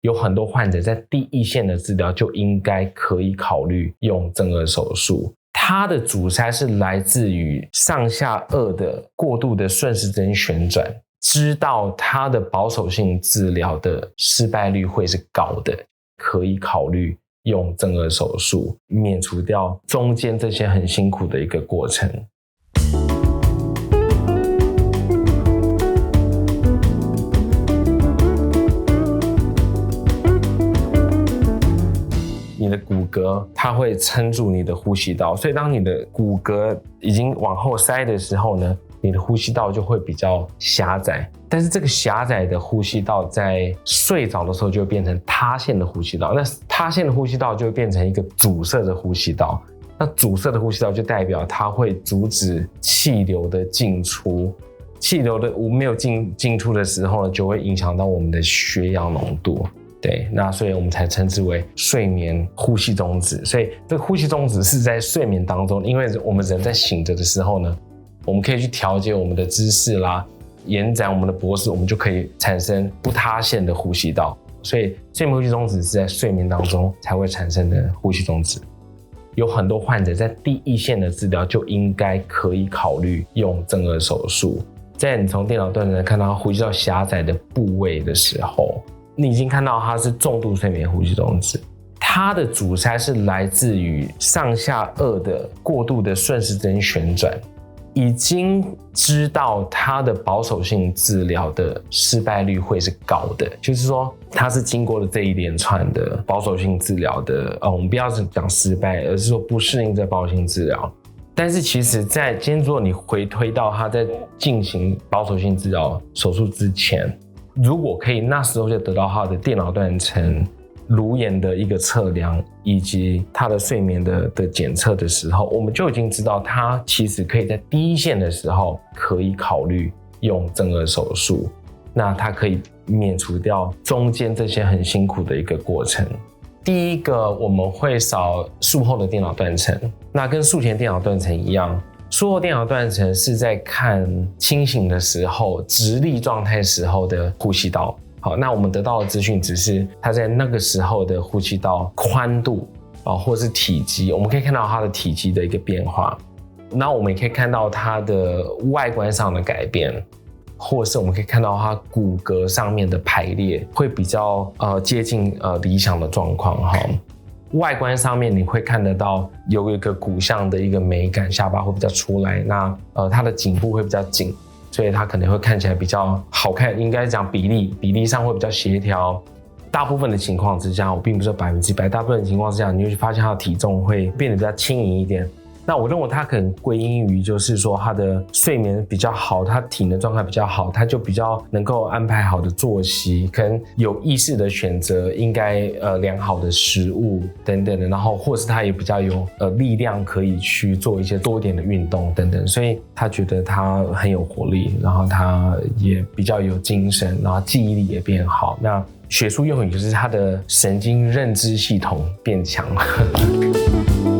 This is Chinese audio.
有很多患者在第一线的治疗就应该可以考虑用正颌手术。它的阻塞是来自于上下颚的过度的顺时针旋转，知道它的保守性治疗的失败率会是高的，可以考虑用正颌手术，免除掉中间这些很辛苦的一个过程。你的骨骼它会撑住你的呼吸道，所以当你的骨骼已经往后塞的时候呢，你的呼吸道就会比较狭窄。但是这个狭窄的呼吸道在睡着的时候就会变成塌陷的呼吸道，那塌陷的呼吸道就会变成一个阻塞的呼吸道。那阻塞的呼吸道就代表它会阻止气流的进出，气流的没有进出的时候呢，就会影响到我们的血氧浓度。对，那所以我们才称之为睡眠呼吸中止。所以这个呼吸中止是在睡眠当中，因为我们人在醒着的时候呢，我们可以去调节我们的姿势啦，延展我们的脖子，我们就可以产生不塌陷的呼吸道。所以睡眠呼吸中止是在睡眠当中才会产生的呼吸中止。有很多患者在第一线的治疗就应该可以考虑用正颌手术。在你从电脑断层看到呼吸道狭窄的部位的时候，你已经看到它是重度睡眠呼吸中止。它的阻塞是来自于上下颚的过度的顺时针旋转，已经知道它的保守性治疗的失败率会是高的，就是说它是经过了这一连串的保守性治疗的，我们不要讲失败，而是说不适应这保守性治疗。但是其实在今天如果你回推到它在进行保守性治疗手术之前，如果可以那时候就得到它的电脑断层、颅眼的一个测量以及它的睡眠的检测的时候，我们就已经知道它其实可以在第一线的时候可以考虑用正颌手术，那它可以免除掉中间这些很辛苦的一个过程。第一个，我们会扫术后的电脑断层，那跟术前电脑断层一样，术后电脑断层是在看清醒的时候直立状态时候的呼吸道。好，那我们得到的资讯只是它在那个时候的呼吸道宽度或是体积，我们可以看到它的体积的一个变化，那我们也可以看到它的外观上的改变，或是我们可以看到它骨骼上面的排列会比较接近理想的状况哈。外观上面你会看得到有一个骨相的一个美感，下巴会比较出来，那它的颈部会比较紧，所以它可能会看起来比较好看，应该讲比例上会比较协调。大部分的情况之下，我并不是100%，大部分的情况之下，你会发现它的体重会变得比较轻盈一点。那我认为它可能归因于就是说它的睡眠比较好，它体能状态比较好，它就比较能够安排好的作息，可能有意识的选择应该良好的食物等等的，然后或是它也比较有力量可以去做一些多点的运动等等，所以他觉得他很有活力，然后他也比较有精神，然后记忆力也变好。那学术用语就是他的神经认知系统变强了。